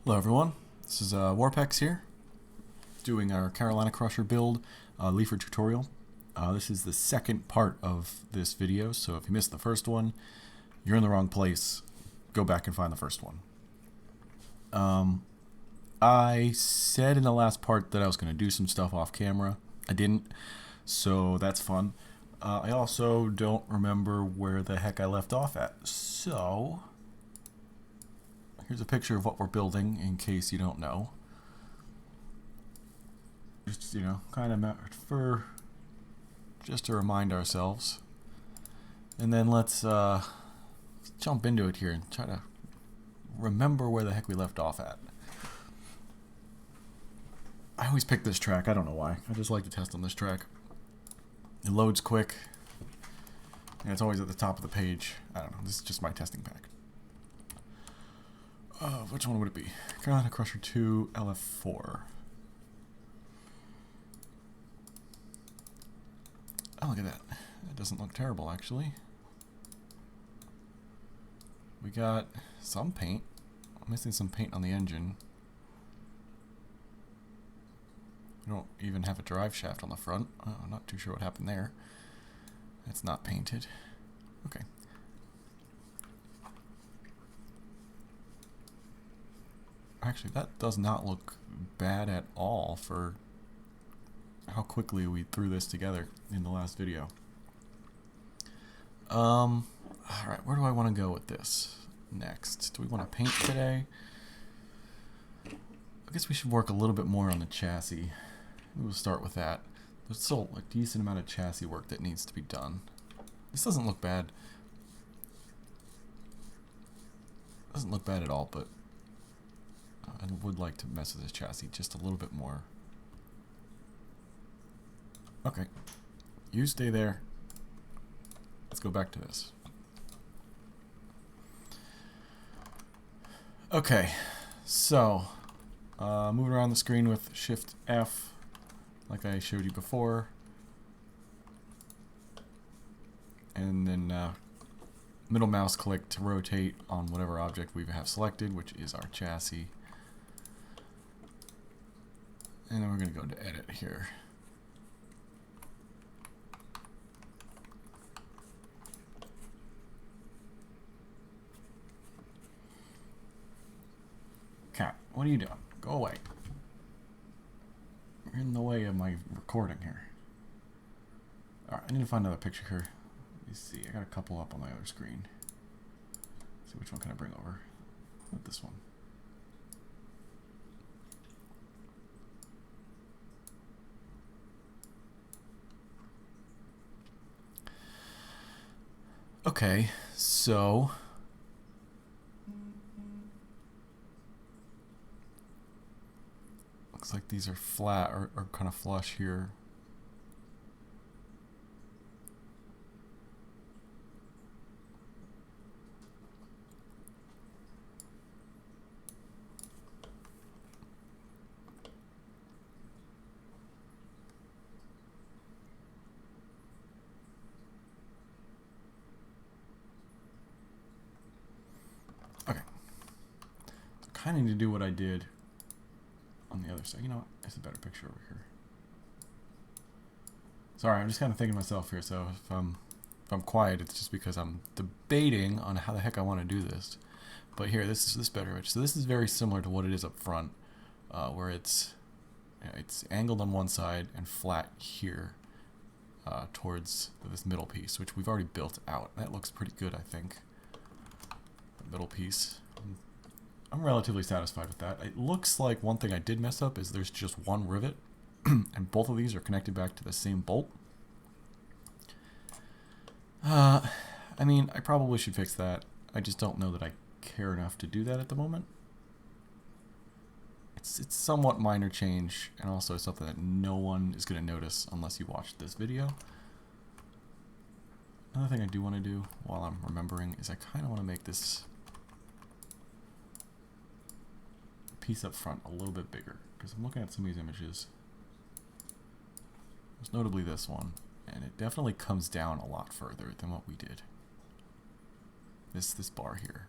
Hello everyone, this is Warpex here, doing our Carolina Crusher build leafer tutorial. This is the second part of this video, so if you missed the first one, you're in the wrong place. Go back and find the first one. I said in the last part that I was going to do some stuff off camera. I didn't, so that's fun. I also don't remember where the heck I left off at, so here's a picture of what we're building in case you don't know. Just, kind of for just to remind ourselves. And then let's jump into it here and try to remember where the heck we left off at. I always pick this track, I don't know why. I just like to test on this track. It loads quick, and it's always at the top of the page. I don't know, this is just my testing pack. Which one would it be? Carolina Crusher II, LF4. Oh, look at that. It doesn't look terrible, actually. We got some paint. I'm missing some paint on the engine. We don't even have a drive shaft on the front. I'm not too sure what happened there. It's not painted. Okay. Actually, that does not look bad at all for how quickly we threw this together in the last video. Alright, where do I want to go with this next? Do we want to paint today? I guess we should work a little bit more on the chassis. We'll start with that. There's still a decent amount of chassis work that needs to be done. This doesn't look bad. Doesn't look bad at all, but I would like to mess with this chassis just a little bit more. Okay, you stay there. Let's go back to this. Okay, so moving around the screen with Shift F, like I showed you before, and then middle mouse click to rotate on whatever object we have selected, which is our chassis. And then we're going to go into edit here. Cat, what are you doing? Go away. You're in the way of my recording here. Alright, I need to find another picture here. Let me see, I got a couple up on my other screen. Let's see, which one can I bring over? With this one. Okay, so looks like these are flat or kind of flush here. Okay. Kind of need to do what I did on the other side. You know what? It's a better picture over here. Sorry, I'm just kind of thinking to myself here, so if I'm quiet, it's just because I'm debating on how the heck I want to do this. But here, this is this better image. So this is very similar to what it is up front, where it's angled on one side and flat here towards this middle piece, which we've already built out. That looks pretty good, I think. The middle piece. I'm relatively satisfied with that. It looks like one thing I did mess up is there's just one rivet, and both of these are connected back to the same bolt. I mean, I probably should fix that. I just don't know that I care enough to do that at the moment. It's somewhat minor change, and also something that no one is going to notice unless you watch this video. Another thing I do want to do while I'm remembering is I kind of want to make this piece up front a little bit bigger, because I'm looking at some of these images. Most notably this one, and it definitely comes down a lot further than what we did. This bar here.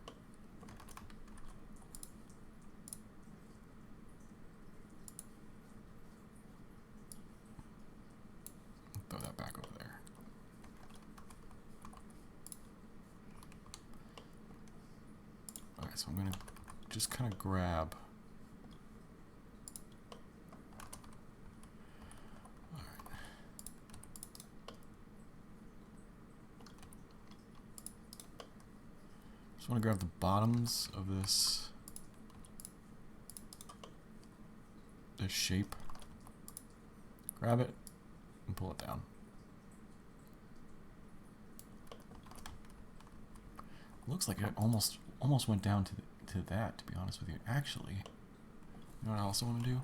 throw that back over there. Alright, so I'm going to just kind of grab... Alright. Just want to grab the bottoms of this shape. Grab it and pull it down. Looks like it almost went down to that, to be honest with you. Actually, you know what I also want to do?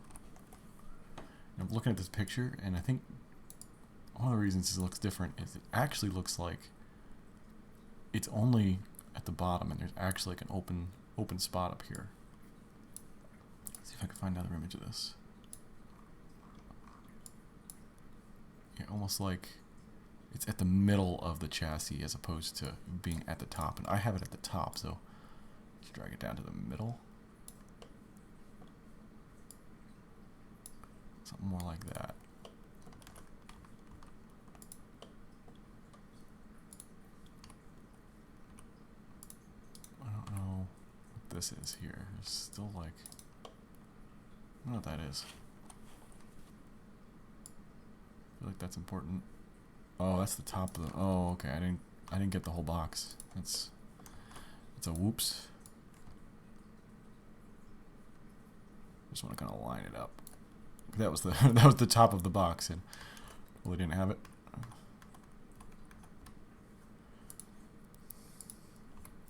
I'm looking at this picture, and I think one of the reasons it looks different is it actually looks like it's only at the bottom, and there's actually like an open spot up here. Let's see if I can find another image of this. Yeah, almost like it's at the middle of the chassis as opposed to being at the top. And I have it at the top, so let's drag it down to the middle. Something more like that. I don't know what this is here. It's still like, I don't know what that is. I feel like that's important. Oh, that's the top of the... Oh, okay. I didn't get the whole box. It's a whoops. Just want to kind of line it up. That was the that was the top of the box, and well, we didn't have it.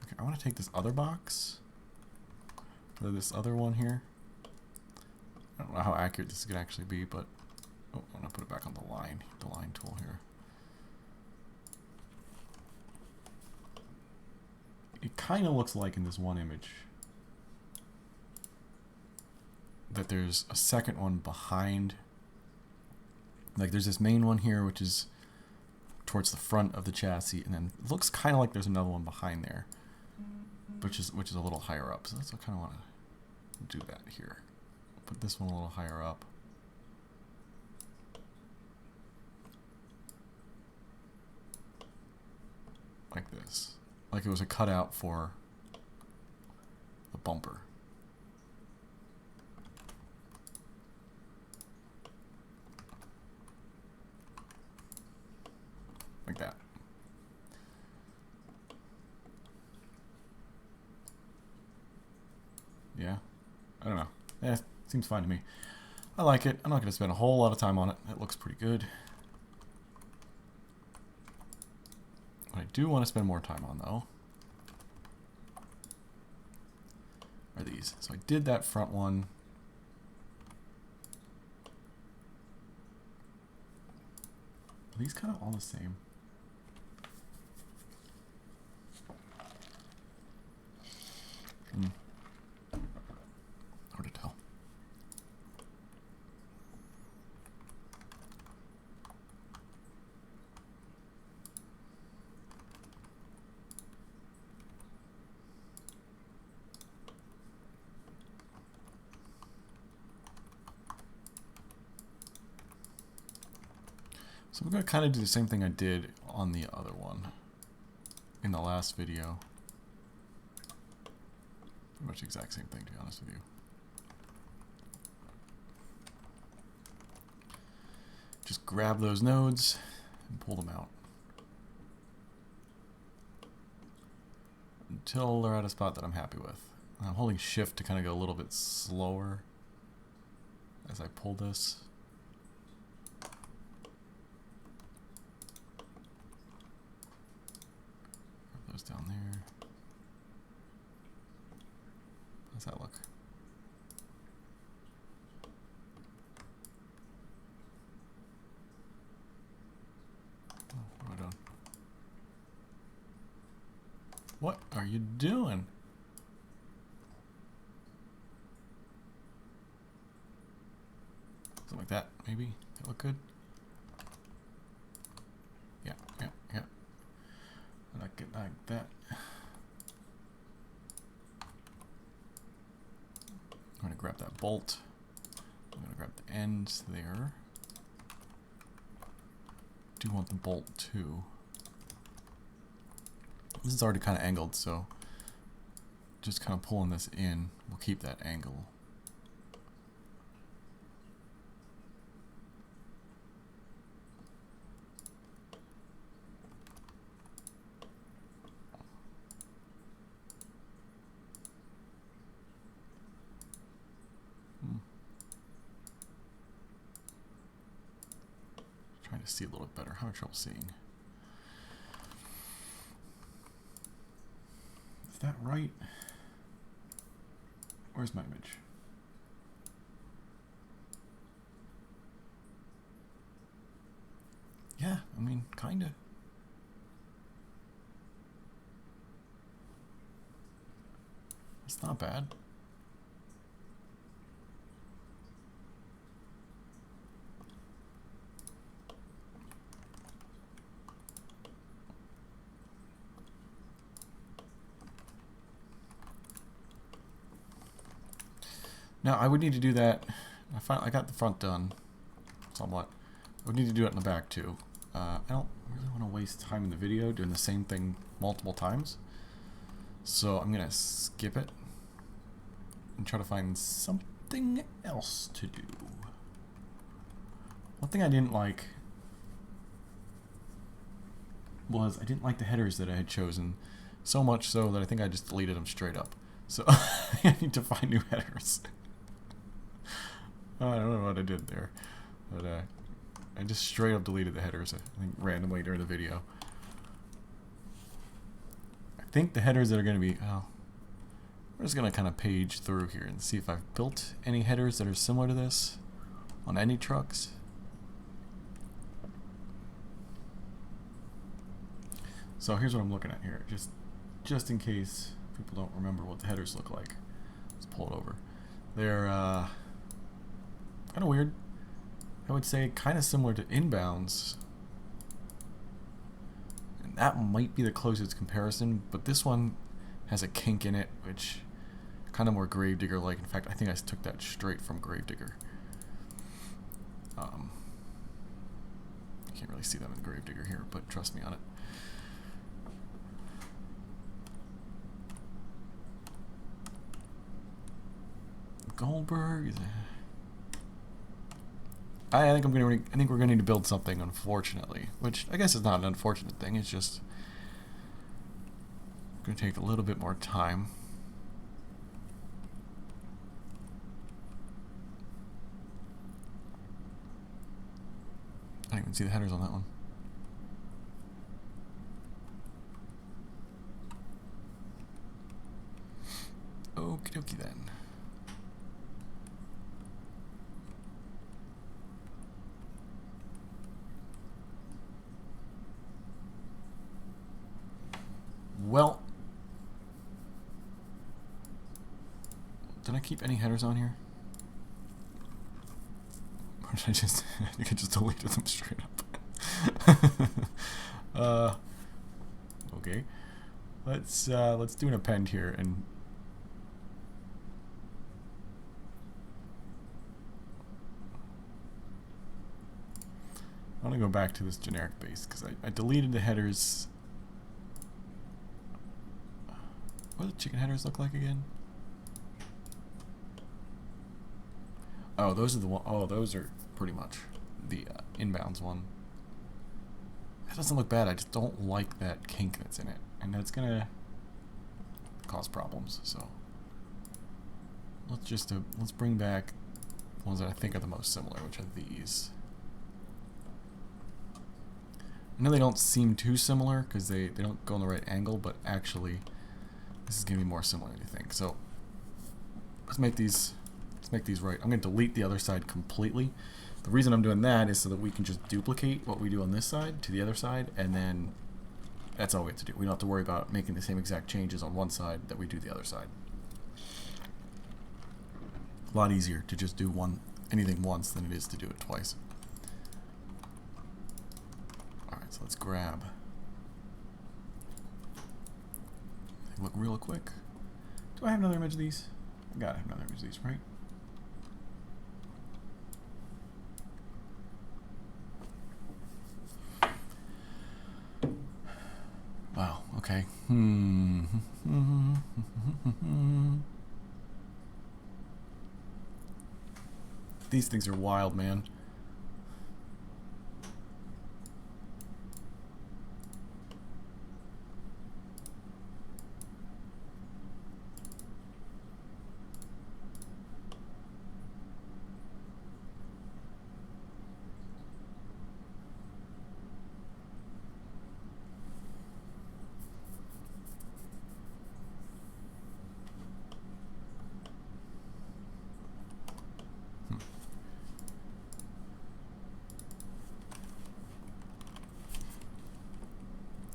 Okay, I want to take this other box, or this other one here. I don't know how accurate this is gonna actually be, but oh, I'm gonna put it back on the line tool here. It kind of looks like in this one image that there's a second one behind. Like there's this main one here, which is towards the front of the chassis, and then it looks kind of like there's another one behind there, which is a little higher up. So that's what I kind of want to do that here. Put this one a little higher up. Like this. Like it was a cutout for the bumper. Like that. Yeah. I don't know. Yeah, seems fine to me. I like it. I'm not going to spend a whole lot of time on it. It looks pretty good. What I do want to spend more time on, though, are these. So I did that front one. Are these kind of all the same? Hard to tell. So we're going to kind of do the same thing I did on the other one in the last video. Pretty much the exact same thing, to be honest with you. Just grab those nodes and pull them out until they're at a spot that I'm happy with. And I'm holding shift to kind of go a little bit slower as I pull this. Those down there. How's that look? Oh, what am I doing? What are you doing? Something like that, maybe? That look good? Yeah. I like it like that. I'm going to grab that bolt. I'm going to grab the ends there. do want the bolt too. This is already kind of angled, so just kind of pulling this in will keep that angle. Trying to see a little bit better. Having trouble seeing. Is that right? Where's my image? Yeah, I mean, kinda. It's not bad. Now I would need to do that. I got the front done, somewhat. I would need to do it in the back too. I don't really want to waste time in the video doing the same thing multiple times, so I'm gonna skip it and try to find something else to do. One thing I didn't like was I didn't like the headers that I had chosen, so much so that I think I just deleted them straight up. So I need to find new headers. I don't know what I did there, but I just straight up deleted the headers, I think randomly during the video. I think the headers that are going to be, we're just going to kind of page through here and see if I've built any headers that are similar to this on any trucks. So here's what I'm looking at here, just in case people don't remember what the headers look like. Let's pull it over. They're kind of weird. I would say kind of similar to inbounds. And that might be the closest comparison, but this one has a kink in it, which kind of more Gravedigger-like. In fact, I think I took that straight from Gravedigger. You can't really see them in Gravedigger here, but trust me on it. Goldberg is I think we're gonna need to build something, unfortunately, which I guess is not an unfortunate thing. It's just gonna take a little bit more time. I didn't even see the headers on that one. Okie dokie then. Well, did I keep any headers on here? Or did I just, I think I just deleted them straight up. Okay. Let's do an append here and I want to go back to this generic base because I deleted the headers. What do the chicken headers look like again? Oh, those are the one. Oh, those are pretty much the inbounds one. That doesn't look bad. I just don't like that kink that's in it, and that's gonna cause problems. So let's just let's bring back ones that I think are the most similar, which are these. I know they don't seem too similar because they don't go in the right angle, but actually this is going to be more similar than you think. So let's make these right. I'm going to delete the other side completely. The reason I'm doing that is so that we can just duplicate what we do on this side to the other side, and then that's all we have to do. We don't have to worry about making the same exact changes on one side that we do the other side. A lot easier to just do anything once than it is to do it twice. Alright, so let's grab. Look real quick. Do I have another image of these? I gotta have another image of these, right? Okay. These things are wild, man.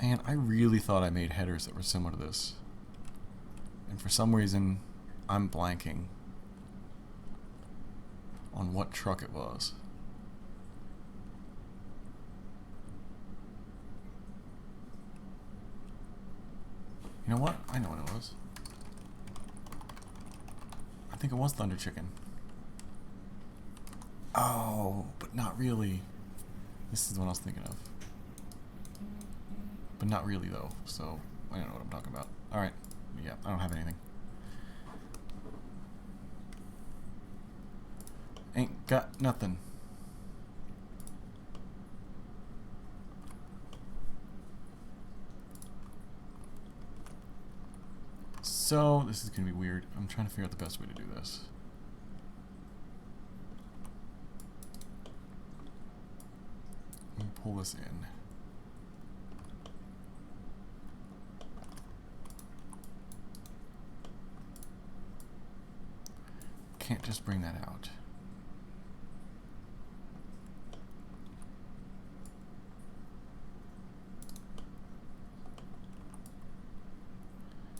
And I really thought I made headers that were similar to this. And for some reason, I'm blanking on what truck it was. You know what? I know what it was. I think it was Thunder Chicken. Oh, but not really. This is the one I was thinking of. But not really, though, so I don't know what I'm talking about. Alright, yeah, I don't have anything. Ain't got nothing. So, this is going to be weird. I'm trying to figure out the best way to do this. Let me pull this in. Can't just bring that out.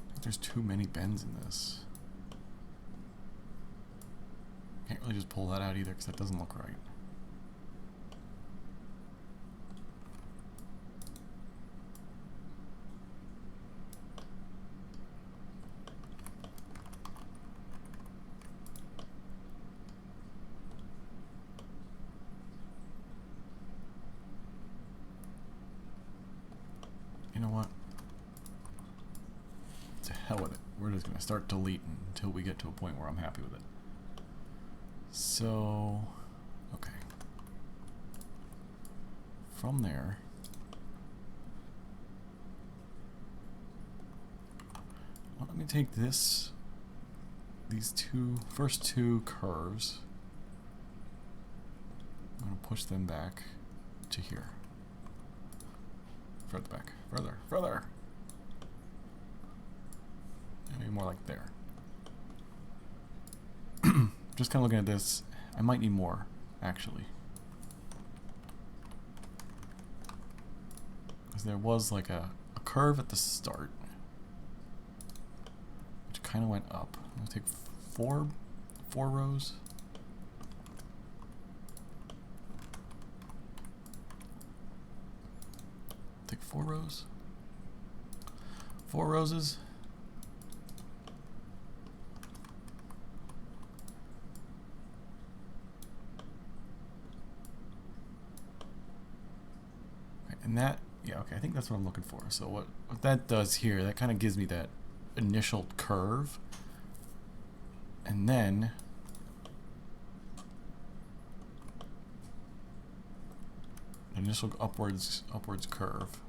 I think there's too many bends in this. Can't really just pull that out either because that doesn't look right. You know what? To hell with it. We're just going to start deleting until we get to a point where I'm happy with it. So, okay. From there, well, let me take these first two curves. I'm going to push them back to here. Further back. Further. Maybe more like there. Just kind of looking at this, I might need more, actually. Because there was like a curve at the start, which kind of went up. I'm going to take four rows. Take 4 rows. 4 roses. Okay, and that, yeah, okay, I think that's what I'm looking for. So what that does here, that kind of gives me that initial curve. And then initial upwards curve.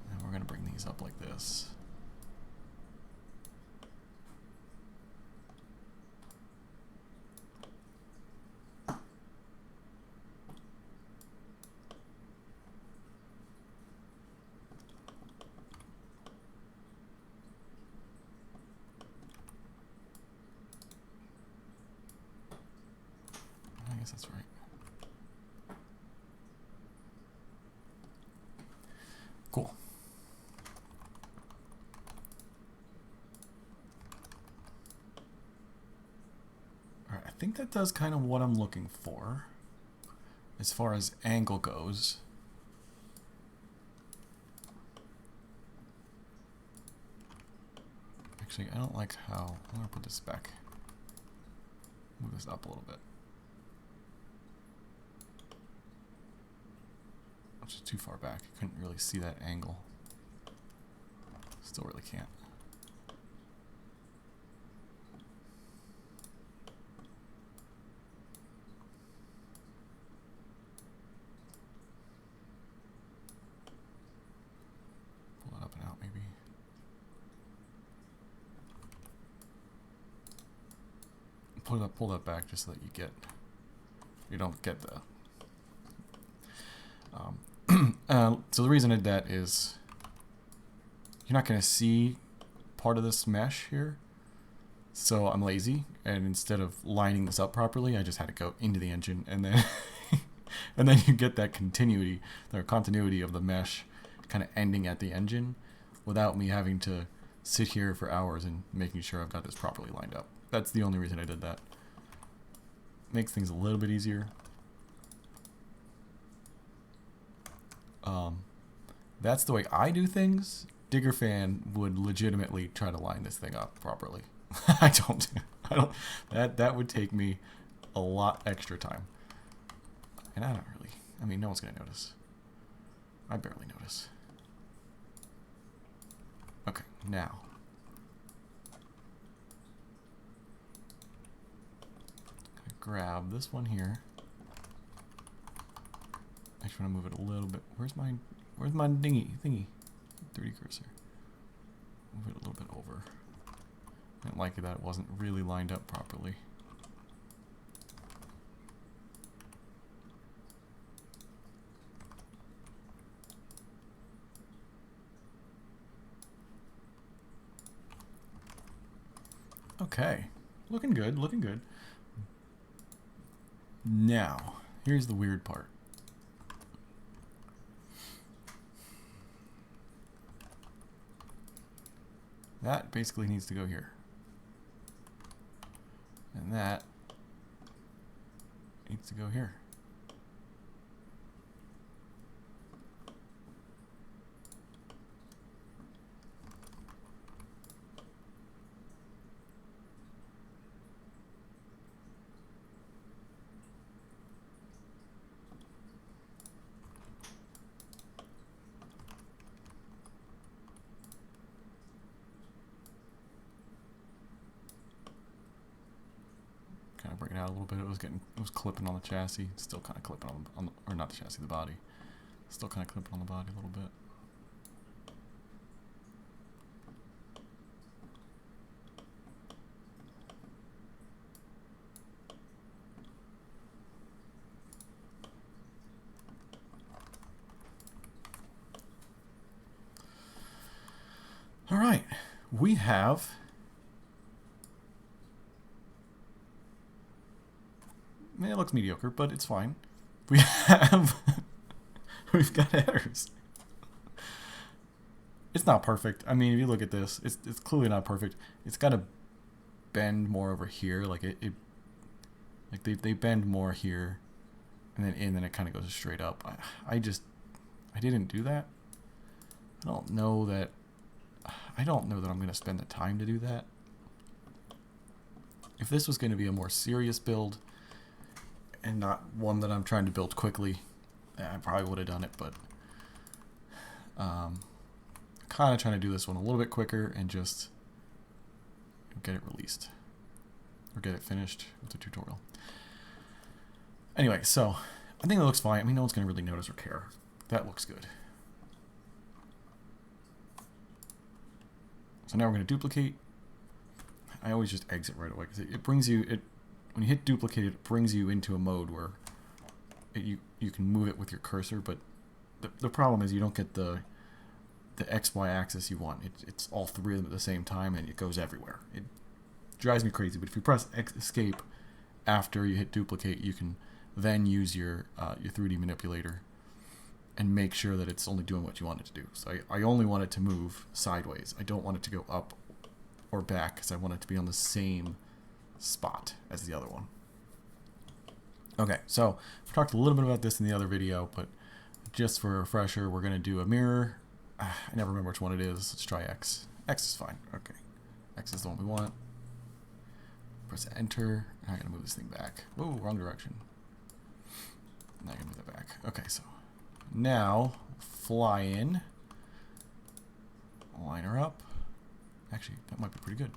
And we're going to bring these up like this. I guess that's right. Cool. Alright, I think that does kind of what I'm looking for as far as angle goes. Actually, I don't like how... I'm going to put this back. Move this up a little bit. Which is too far back. You couldn't really see that angle. Still really can't. Pull it up and out maybe. Pull that back just so that you don't get the. So the reason I did that is you're not going to see part of this mesh here. So I'm lazy, and instead of lining this up properly, I just had to go into the engine, and then and then you get that continuity of the mesh kind of ending at the engine without me having to sit here for hours and making sure I've got this properly lined up. That's the only reason I did that. Makes things a little bit easier. That's the way I do things. Digger Fan would legitimately try to line this thing up properly. I don't. That would take me a lot extra time. And I don't really. I mean, no one's gonna notice. I barely notice. Okay, now. Grab this one here. I just want to move it a little bit. Where's my thingy? 3D cursor. Move it a little bit over. I didn't like it that it wasn't really lined up properly. Okay, looking good, looking good. Now, here's the weird part. That basically needs to go here. And that needs to go here. Kind of bring it out a little bit. It was clipping on the chassis. Still kind of clipping on the, or not the chassis, the body. Still kind of clipping on the body a little bit. All right, we have it looks mediocre, but it's fine. We've got headers. It's not perfect. I mean, if you look at this, it's clearly not perfect. It's got to bend more over here, like they bend more here, and then it kind of goes straight up. I didn't do that. I don't know that I'm going to spend the time to do that. If this was going to be a more serious build and not one that I'm trying to build quickly, I probably would have done it, but kind of trying to do this one a little bit quicker and just get it released or get it finished with the tutorial. Anyway, so I think it looks fine. I mean, no one's going to really notice or care. That looks good. So now we're going to duplicate. I always just exit right away because it brings you, when you hit duplicate, it brings you into a mode where you can move it with your cursor, but the problem is you don't get the XY axis you want. It's all three of them at the same time and it goes everywhere. It drives me crazy, but if you press escape after you hit duplicate, you can then use your 3D manipulator and make sure that it's only doing what you want it to do. So I only want it to move sideways. I don't want it to go up or back because I want it to be on the same spot as the other one. Okay, so we talked a little bit about this in the other video, but just for a refresher, we're going to do a mirror. I never remember which one it is. Let's try X. X is fine. Okay. X is the one we want. Press enter. I'm going to move this thing back. Whoa, wrong direction. Now I'm going to move that back. Okay, so now fly in. line her up. Actually, that might be pretty good.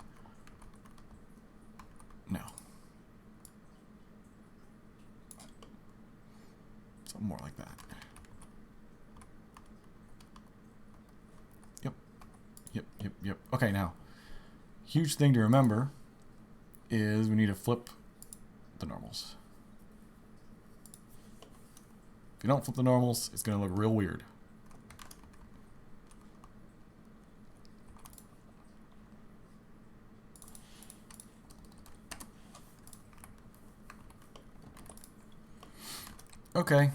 No. Something more like that. Yep. Yep, yep, yep. Okay, now, huge thing to remember is we need to flip the normals. If you don't flip the normals, it's going to look real weird. Okay.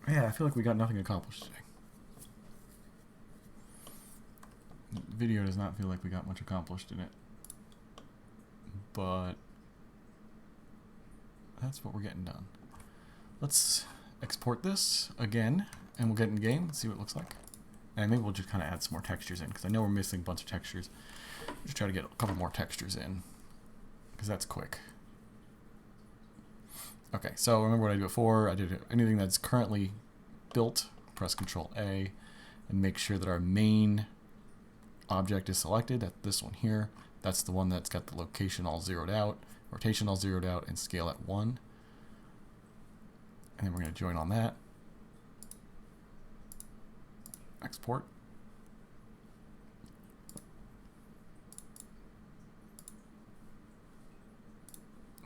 Yeah, I feel like we got nothing accomplished today. The video does not feel like we got much accomplished in it. But that's what we're getting done. Let's export this again, and we'll get in game and see what it looks like. And maybe we'll just kind of add some more textures in, because I know we're missing a bunch of textures. Just try to get a couple more textures in, because that's quick. Okay, so remember what I did before. I did anything that's currently built, press Control A, and make sure that our main object is selected. That's this one here. That's the one that's got the location all zeroed out, rotation all zeroed out, and scale at 1. And then we're going to join on that. Export.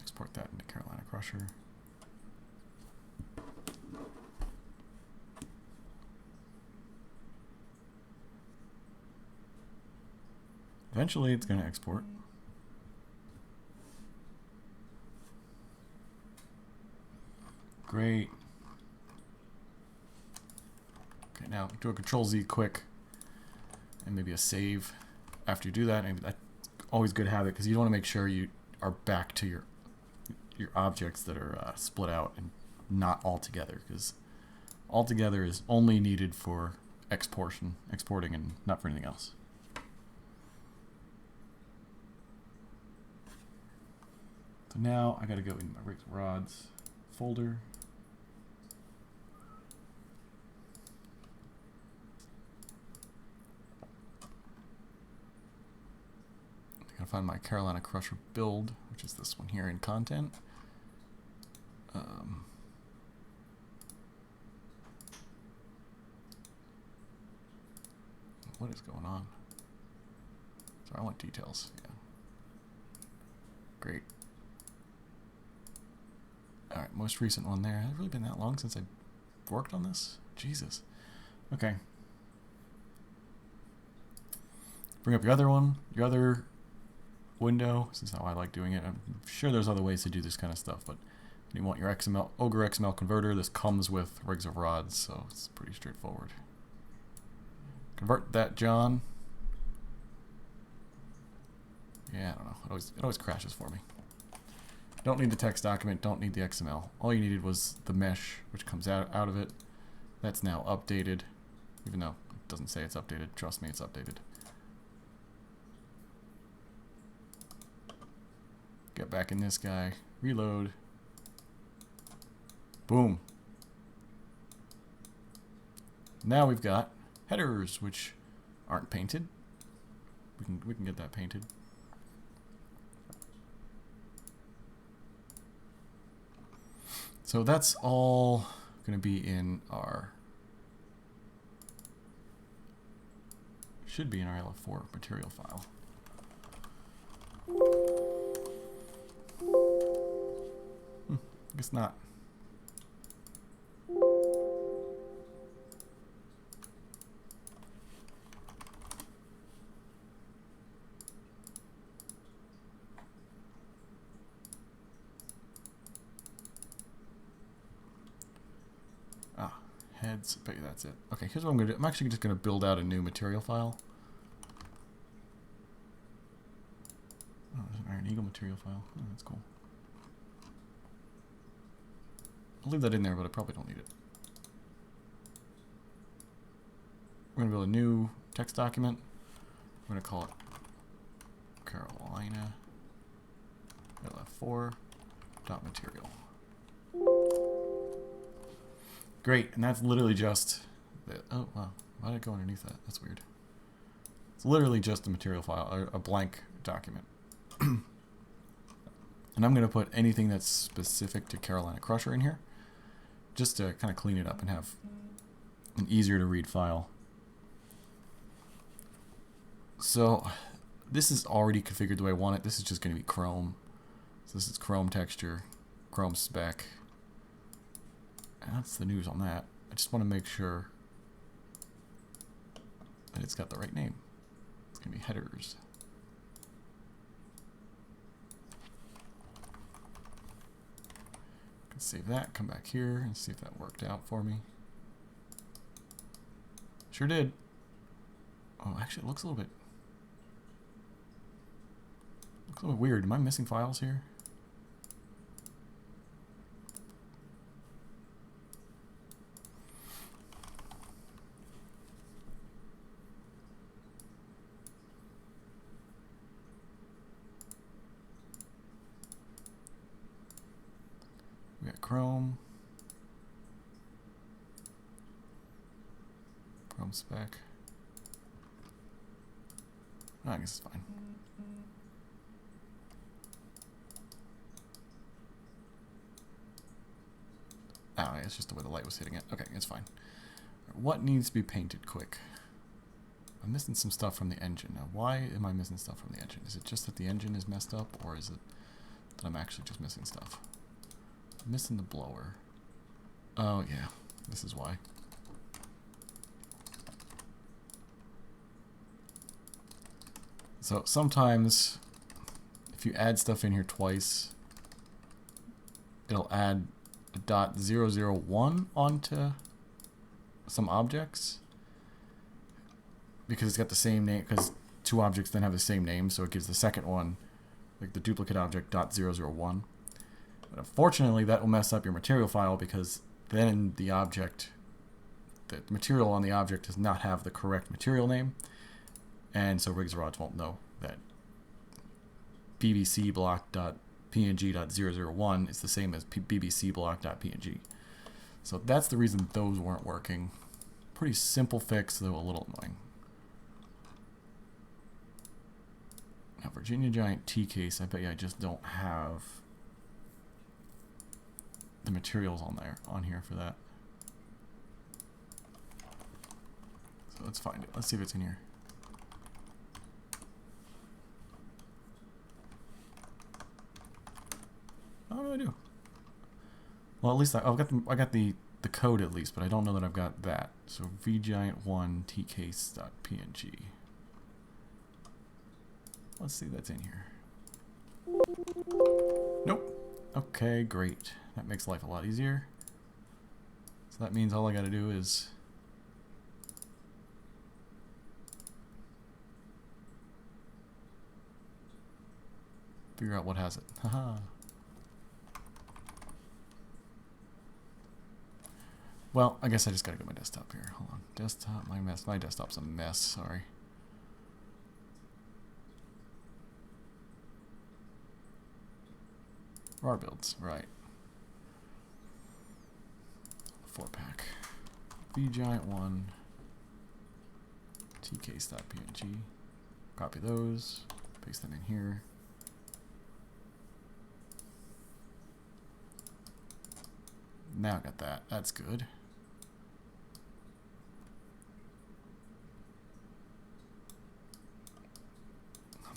Export that into Carolina Crusher. Eventually it's going to export. Great. Okay, now do a Control Z quick and maybe a save after you do that. And that's always good habit, because you want to make sure you are back to your objects that are split out and not all together, because all together is only needed for exporting and not for anything else. So now I got to go in my rigs and rods folder. I'm gonna find my Carolina Crusher build, which is this one here in content. What is going on? Sorry, I want details. Yeah. Great. All right, most recent one there. Has it really been that long since I worked on this? Jesus. Okay. Bring up your other one, your other window. This is how I like doing it. I'm sure there's other ways to do this kind of stuff, but you want your XML, OGRE XML converter. This comes with rigs of rods, so it's pretty straightforward. Convert that, John. Yeah, I don't know. It always crashes for me. Don't need the text document, don't need the XML. All you needed was the mesh, which comes out of it. That's now updated, even though it doesn't say it's updated. Trust me, it's updated. Get back in this guy, reload. Boom. Now we've got headers, which aren't painted. We can get that painted. So that's all going to be in our, should be in our LF4 material file. Guess not. Heads, but that's it. Okay, here's what I'm going to do. I'm actually just going to build out a new material file. Oh, there's an Iron Eagle material file. Oh, that's cool. I'll leave that in there, but I probably don't need it. We're going to build a new text document. We're going to call it Carolina LF4.material. Great, and that's literally just the, oh wow, why did it go underneath that? That's weird. It's literally just a material file, or a blank document. And I'm going to put anything that's specific to Carolina Crusher in here, just to kind of clean it up and have an easier to read file. So this is already configured the way I want it. This is just going to be Chrome. So this is Chrome texture, Chrome spec. And that's the news on that. I just want to make sure that it's got the right name. It's going to be headers. I can save that, come back here, and see if that worked out for me. Sure did. Oh, actually, it looks a little bit weird. Am I missing files here? We got Chrome spec. Oh, I guess it's fine. Oh, it's just the way the light was hitting it. Okay, it's fine. What needs to be painted quick? I'm missing some stuff from the engine. Now, why am I missing stuff from the engine? Is it just that the engine is messed up, or is it that I'm actually just missing stuff? I'm missing the blower. Oh, yeah. This is why. So sometimes, if you add stuff in here twice, it'll add a .001 onto some objects because it's got the same name, because two objects then have the same name, so it gives the second one, like the duplicate object, .001. But unfortunately, that will mess up your material file because then the object, the material on the object does not have the correct material name, and so rigs rods won't know that BBC block.png.001 is the same as BBC block.png. So that's the reason those weren't working. Pretty simple fix, though a little annoying. Now Virginia Giant T case, I bet you I just don't have the materials on here for that. So let's find it. Let's see if it's in here. Oh, no, I do. Well, at least I got the code at least, but I don't know that I've got that. So vgiant1 tcase.png. Let's see if that's in here. Nope. Okay, great. That makes life a lot easier. So that means all I got to do is figure out what has it. Haha. Well, I guess I just gotta go to my desktop here. Hold on. Desktop, my desktop's a mess, sorry. RAR builds, right. 4-pack. vgiant1 tcase.png. Copy those, paste them in here. Now I got that. That's good.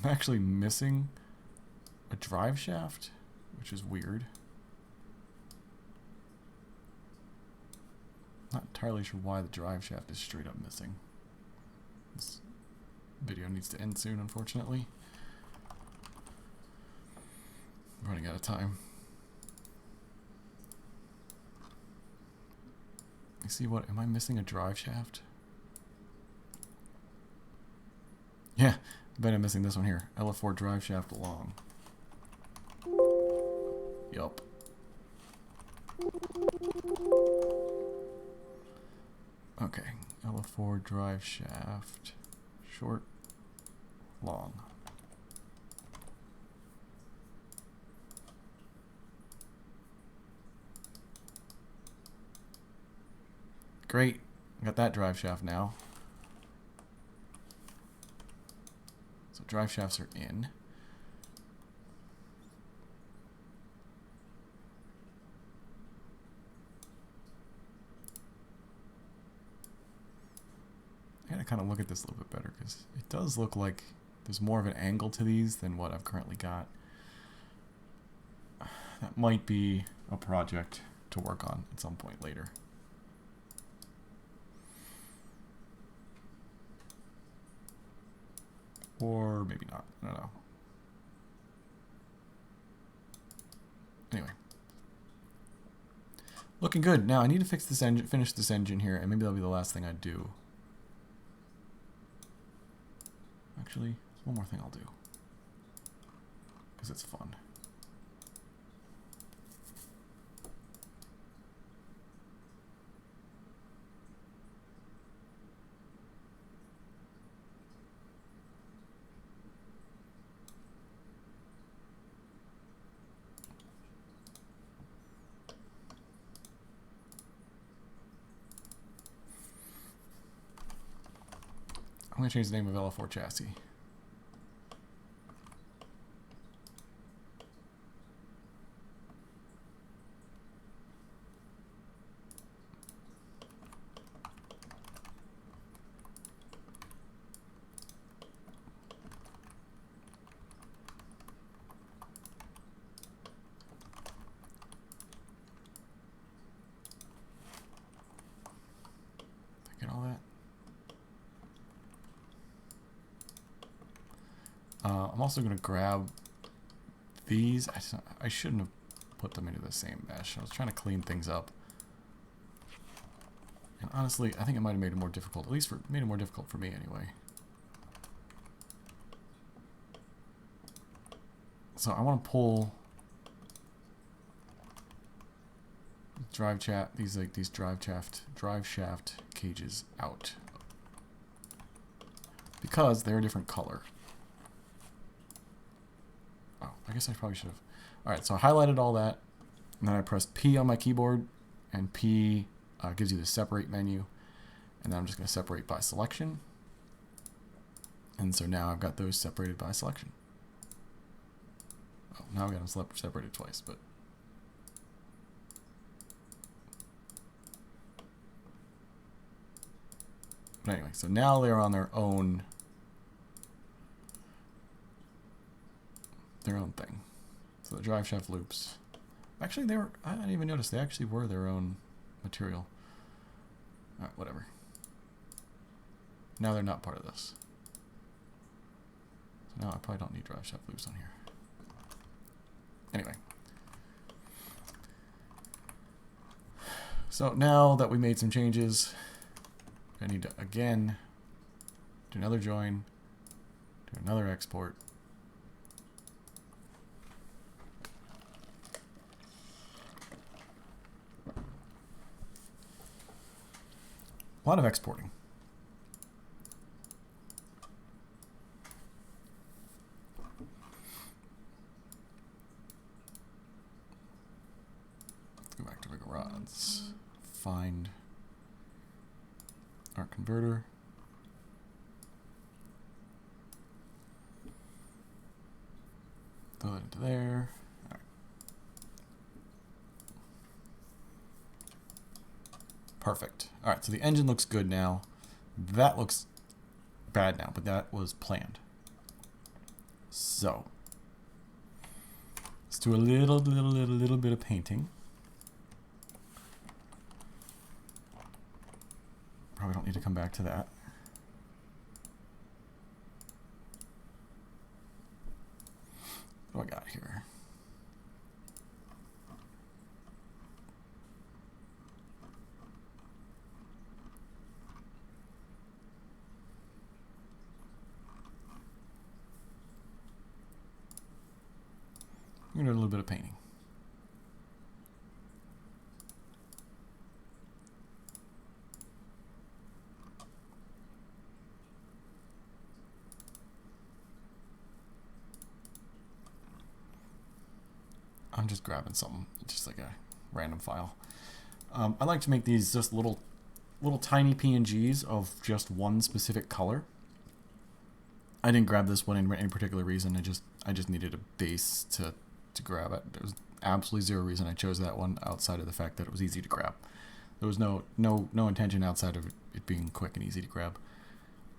I'm actually missing a drive shaft, which is weird. Not entirely sure why the drive shaft is straight up missing. This video needs to end soon, unfortunately. I'm running out of time. You see what? Am I missing a drive shaft? Yeah, I bet I'm missing this one here. LF4 drive shaft long. Yup. Okay, LF4 drive shaft, short, long. Great, got that drive shaft now. drive shafts are in. I gotta kind of look at this a little bit better because it does look like there's more of an angle to these than what I've currently got. That might be a project to work on at some point later. Or maybe not. I don't know. Anyway. Looking good. Now I need to fix this engine, finish this engine here, and maybe that'll be the last thing I do. Actually, one more thing I'll do. Because it's fun. I'm going to change the name of LF4 chassis. Get all that? I'm also going to grab these. I shouldn't have put them into the same mesh. I was trying to clean things up. And honestly, I think it might have made it more difficult. At least made it more difficult for me anyway. So I want to pull drive shaft cages out because they're a different color. Oh, I guess I probably should have. All right, so I highlighted all that, and then I pressed P on my keyboard, and P gives you the separate menu, and then I'm just going to separate by selection. And so now I've got those separated by selection. Oh, now I've got them separated twice, but anyway, so now they're on their own thing. So the drive shaft loops. Actually, I didn't even notice they actually were their own material. All right, whatever. Now they're not part of this. So now I probably don't need drive shaft loops on here. Anyway. So now that we made some changes, I need to again do another join, do another export. A lot of exporting. Let's go back to Rigor Rods. Find our converter. Throw that into there. All right. Perfect. All right, so the engine looks good now. That looks bad now, but that was planned. So let's do a little bit of painting. Probably don't need to come back to that. What do I got here? I'm going to do a little bit of painting. I'm just grabbing something, just like a random file. I like to make these just little tiny PNGs of just one specific color. I didn't grab this one in any particular reason. I just needed a base to grab it. There was absolutely zero reason I chose that one outside of the fact that it was easy to grab. There was no intention outside of it being quick and easy to grab.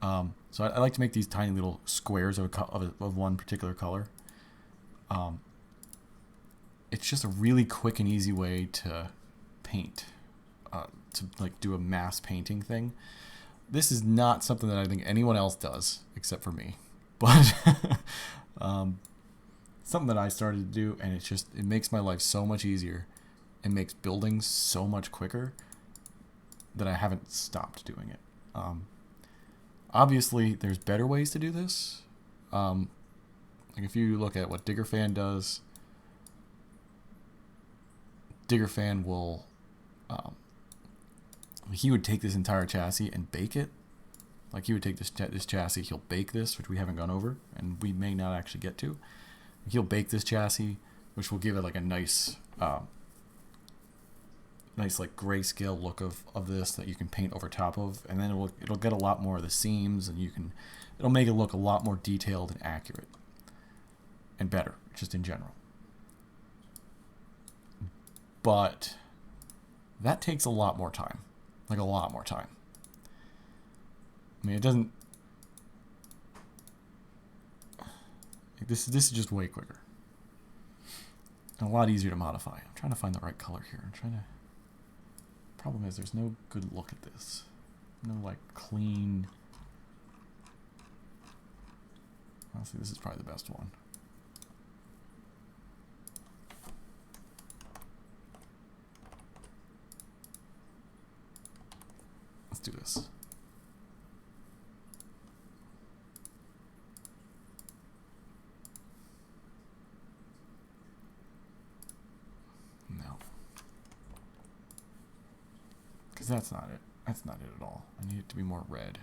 So I like to make these tiny little squares of one particular color. It's just a really quick and easy way to paint, to like do a mass painting thing. This is not something that I think anyone else does except for me, but something that I started to do, and it makes my life so much easier. It makes building so much quicker that I haven't stopped doing it. Obviously, there's better ways to do this. Like if you look at what DiggerFan does, DiggerFan will, he would take this entire chassis and bake it. Like he would take this chassis, he'll bake this, which we haven't gone over, and we may not actually get to. He'll bake this chassis, which will give it like a nice like grayscale look of this that you can paint over top of, and then it'll get a lot more of the seams, and it'll make it look a lot more detailed and accurate and better just in general. But that takes a lot more time, like a lot more time. I mean, it doesn't. This is just way quicker and a lot easier to modify. I'm trying to find the right color here. Problem is, there's no good look at this. No like clean. Honestly, this is probably the best one. Let's do this. No. Because that's not it. That's not it at all. I need it to be more red.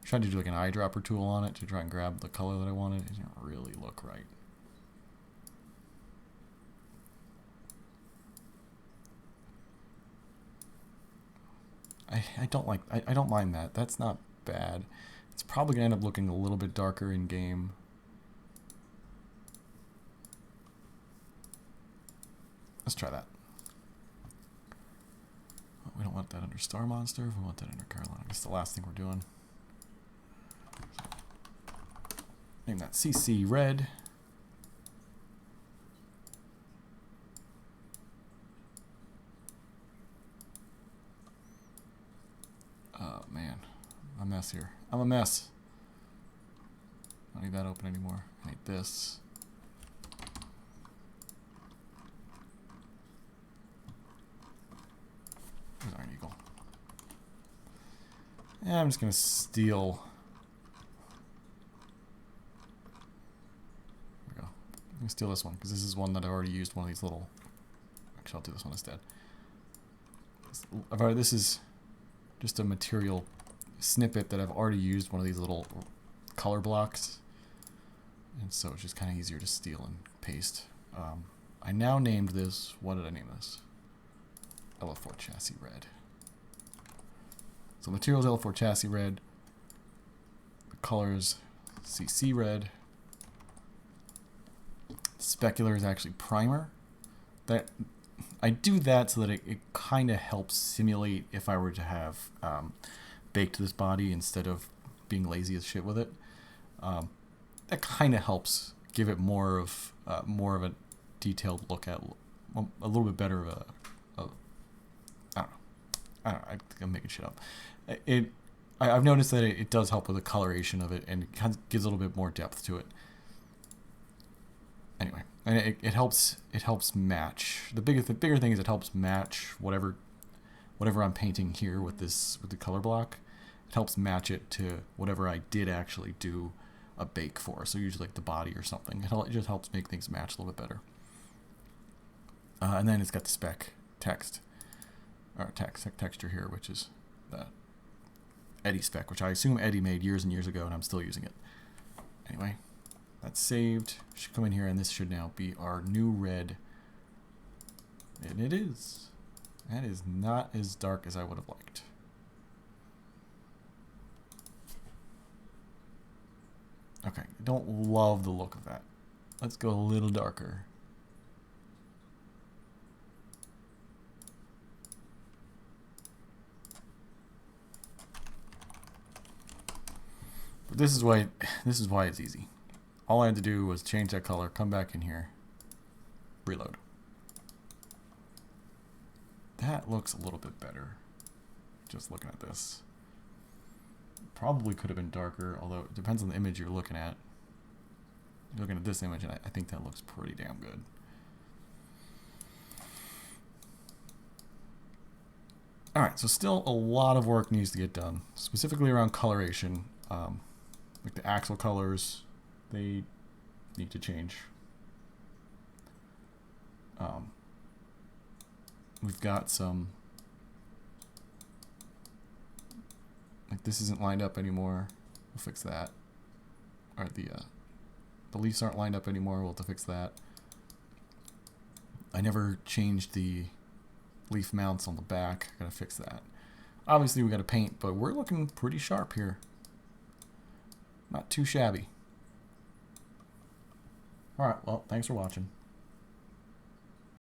I tried to do like an eyedropper tool on it to try and grab the color that I wanted. It didn't really look right. I don't mind that. That's not bad. It's probably gonna end up looking a little bit darker in game. Let's try that. Oh, we don't want that under Star Monster. We want that under Carolina. That's the last thing we're doing. Name that CC Red. Oh man, I'm a mess here. I'm a mess. I don't need that open anymore. I need this. Where's Iron Eagle? Yeah, I'm just gonna steal. There we go. I'm gonna steal this one because this is one that I already used. One of these little. Actually, I'll do this one instead. This is just a material snippet that I've already used. One of these little color blocks, and so it's just kind of easier to steal and paste. I now named this. What did I name this? LF4 Chassis Red. So materials LF4 Chassis Red. The colors CC Red. Specular is actually primer. That I do that so that it kind of helps simulate if I were to have baked this body instead of being lazy as shit with it. That kind of helps give it more of a detailed look at, a little bit better of a I don't know. I think I'm making shit up. I've noticed that it does help with the coloration of it, and it kind of gives a little bit more depth to it. Anyway, and it helps match. The bigger thing is it helps match whatever I'm painting here with the color block. It helps match it to whatever I did actually do a bake for. So usually like the body or something. It just helps make things match a little bit better. And then it's got the spec text. Or texture here, which is the Eddie spec, which I assume Eddie made years and years ago, and I'm still using it. Anyway, that's saved. Should come in here, and this should now be our new red. And it is. That is not as dark as I would have liked. Okay, I don't love the look of that. Let's go a little darker. But this is why it's easy. All I had to do was change that color, come back in here, reload. That looks a little bit better, just looking at this. Probably could have been darker, although it depends on the image you're looking at. You're looking at this image, and I think that looks pretty damn good. Alright, so still a lot of work needs to get done, specifically around coloration. Like the axle colors, they need to change. We've got some, like this isn't lined up anymore. We'll fix that. Or the leaves aren't lined up anymore. We'll have to fix that. I never changed the leaf mounts on the back. Gotta fix that. Obviously we gotta paint, but we're looking pretty sharp here. Not too shabby. Alright, well, thanks for watching.